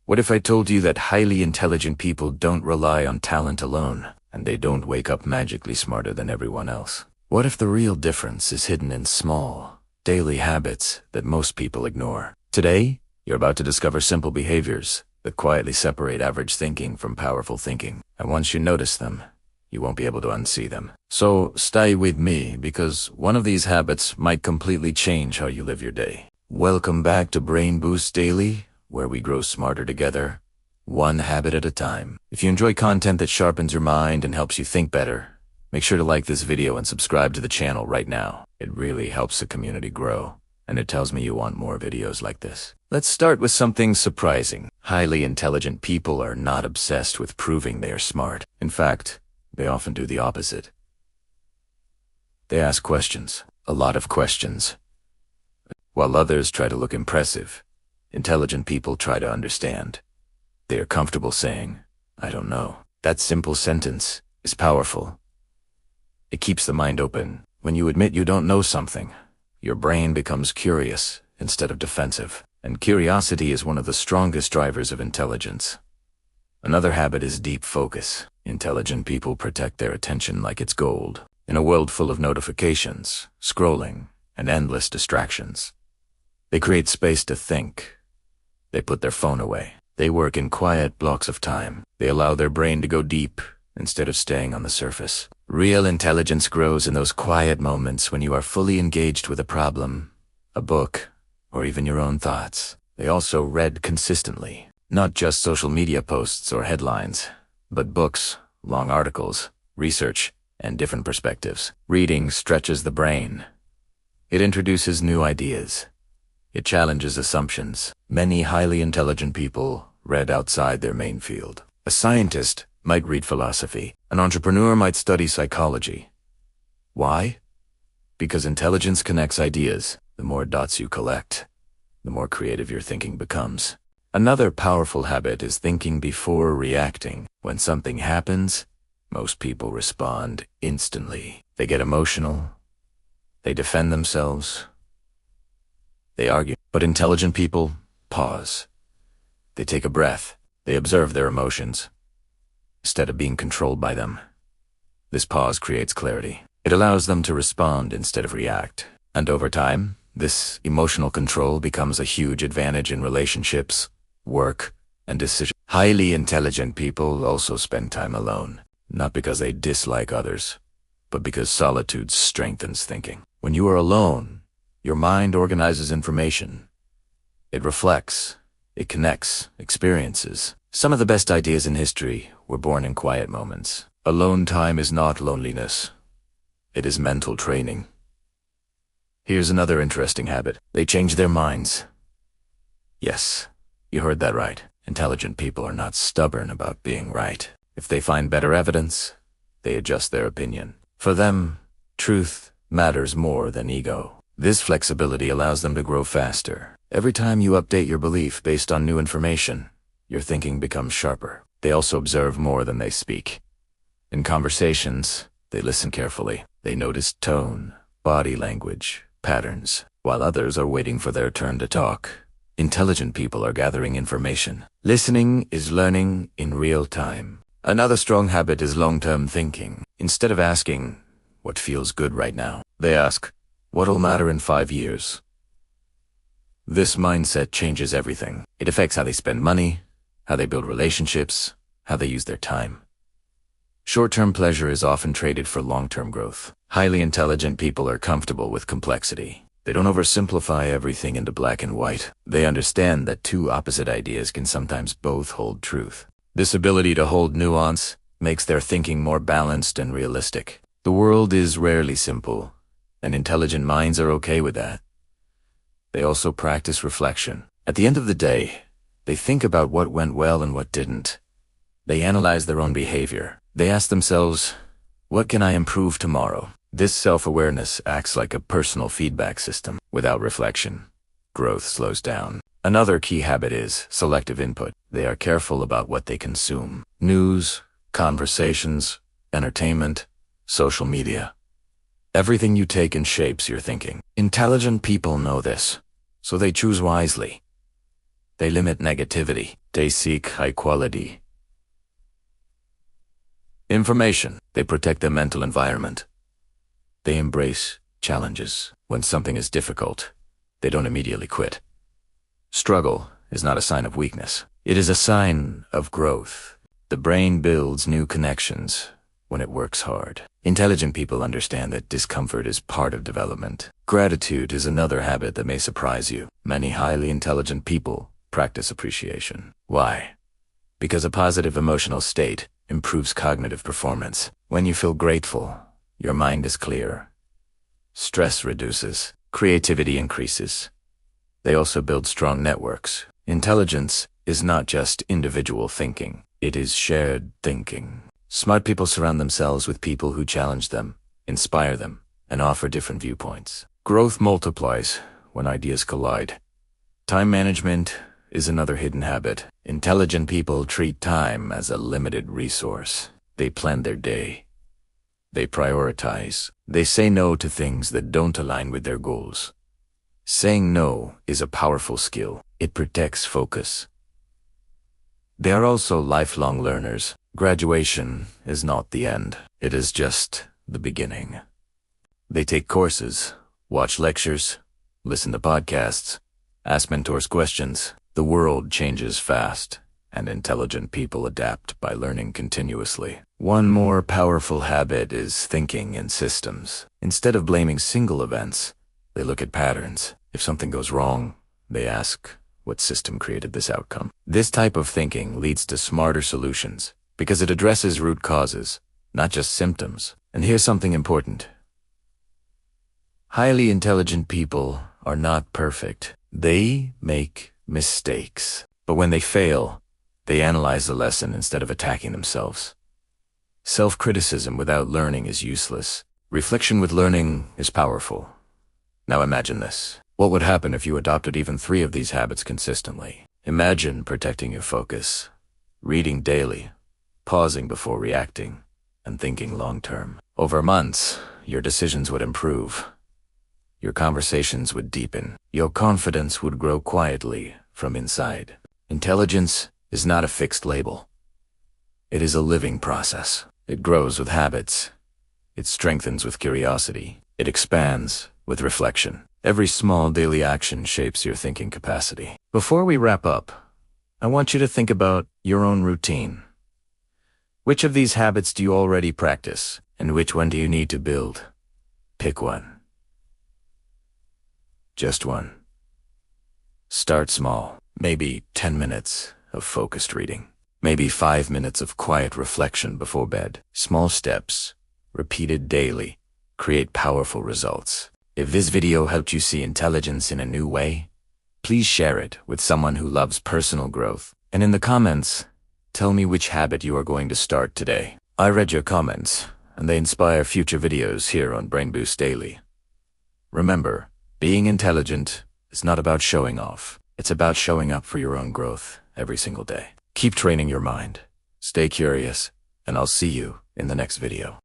What if I told you that highly intelligent people don't rely on talent alone, and they don't wake up magically smarter than everyone else? What if the real difference is hidden in small, daily habits that most people ignore? Today, you're about to discover simple behaviors that quietly separate average thinking from powerful thinking. And once you notice them, you won't be able to unsee them. So stay with me, because one of these habits might completely change how you live your day. Welcome back to Brain Boost Daily, where we grow smarter together, one habit at a time. If you enjoy content that sharpens your mind and helps you think better, make sure to like this video and subscribe to the channel right now. It really helps the community grow, and it tells me you want more videos like this. Let's start with something surprising. Highly intelligent people are not obsessed with proving they are smart. In fact, they often do the opposite. They ask questions, a lot of questions. While others try to look impressive, intelligent people try to understand. They are comfortable saying, "I don't know." That simple sentence is powerful. It keeps the mind open. When you admit you don't know something, your brain becomes curious instead of defensive. And curiosity is one of the strongest drivers of intelligence. Another habit is deep focus. Intelligent people protect their attention like it's gold. In a world full of notifications, scrolling, and endless distractions, they create space to think. They put their phone away. They work in quiet blocks of time. They allow their brain to go deep instead of staying on the surface. Real intelligence grows in those quiet moments when you are fully engaged with a problem, a book, or even your own thoughts. They also read consistently, not just social media posts or headlines, but books, long articles, research, and different perspectives. Reading stretches the brain. It introduces new ideas. It challenges assumptions. Many highly intelligent people read outside their main field. A scientist might read philosophy. An entrepreneur might study psychology. Why? Because intelligence connects ideas. The more dots you collect, the more creative your thinking becomes. Another powerful habit is thinking before reacting. When something happens, most people respond instantly. They get emotional. They defend themselves. They argue. But intelligent people pause. They take a breath. They observe their emotions instead of being controlled by them. This pause creates clarity. It allows them to respond instead of react. And over time, this emotional control becomes a huge advantage in relationships, work, and decisions. Highly intelligent people also spend time alone, not because they dislike others, but because solitude strengthens thinking. When you are alone, your mind organizes information. It reflects, it connects, experiences. Some of the best ideas in history were born in quiet moments. Alone time is not loneliness. It is mental training. Here's another interesting habit. They change their minds. Yes, you heard that right. Intelligent people are not stubborn about being right. If they find better evidence, they adjust their opinion. For them, truth matters more than ego. This flexibility allows them to grow faster. Every time you update your belief based on new information, your thinking becomes sharper. They also observe more than they speak. In conversations, they listen carefully. They notice tone, body language, patterns. While others are waiting for their turn to talk, intelligent people are gathering information. Listening is learning in real time. Another strong habit is long-term thinking. Instead of asking, "What feels good right now?" they ask, "What'll matter in 5 years?" This mindset changes everything. It affects how they spend money, how they build relationships, how they use their time. Short-term pleasure is often traded for long-term growth. Highly intelligent people are comfortable with complexity. They don't oversimplify everything into black and white. They understand that two opposite ideas can sometimes both hold truth. This ability to hold nuance makes their thinking more balanced and realistic. The world is rarely simple, and intelligent minds are okay with that. They also practice reflection. At the end of the day, they think about what went well and what didn't. They analyze their own behavior. They ask themselves, "What can I improve tomorrow?" This self-awareness acts like a personal feedback system. Without reflection, growth slows down. Another key habit is selective input. They are careful about what they consume. News, conversations, entertainment, social media. Everything you take in shapes your thinking. Intelligent people know this, so they choose wisely. They limit negativity. They seek high quality information. They protect their mental environment. They embrace challenges. When something is difficult, they don't immediately quit. Struggle is not a sign of weakness. It is a sign of growth. The brain builds new connections when it works hard. Intelligent people understand that discomfort is part of development. Gratitude is another habit that may surprise you. Many highly intelligent people practice appreciation. Why? Because a positive emotional state improves cognitive performance. When you feel grateful, your mind is clear. Stress reduces. Creativity increases. They also build strong networks. Intelligence is not just individual thinking. It is shared thinking. Smart people surround themselves with people who challenge them, inspire them, and offer different viewpoints. Growth multiplies when ideas collide. Time management is another hidden habit. Intelligent people treat time as a limited resource. They plan their day. They prioritize. They say no to things that don't align with their goals. Saying no is a powerful skill. It protects focus. They are also lifelong learners. Graduation is not the end. It is just the beginning. They take courses, watch lectures, listen to podcasts, ask mentors questions. The world changes fast, and intelligent people adapt by learning continuously. One more powerful habit is thinking in systems. Instead of blaming single events, they look at patterns. If something goes wrong, they ask, what system created this outcome? This type of thinking leads to smarter solutions because it addresses root causes, not just symptoms. And here's something important. Highly intelligent people are not perfect. They make mistakes. But when they fail, they analyze the lesson instead of attacking themselves. Self-criticism without learning is useless. Reflection with learning is powerful. Now imagine this. What would happen if you adopted even 3 of these habits consistently? Imagine protecting your focus, reading daily, pausing before reacting, and thinking long-term. Over months, your decisions would improve. Your conversations would deepen. Your confidence would grow quietly from inside. Intelligence is not a fixed label. It is a living process. It grows with habits. It strengthens with curiosity. It expands with reflection. Every small daily action shapes your thinking capacity. Before we wrap up, I want you to think about your own routine. Which of these habits do you already practice, and which one do you need to build? Pick one. Just one. Start small. Maybe 10 minutes of focused reading. Maybe 5 minutes of quiet reflection before bed. Small steps, repeated daily, create powerful results. If this video helped you see intelligence in a new way, please share it with someone who loves personal growth. And in the comments, tell me which habit you are going to start today. I read your comments, and they inspire future videos here on Brain Boost Daily. Remember, being intelligent is not about showing off. It's about showing up for your own growth every single day. Keep training your mind. Stay curious, and I'll see you in the next video.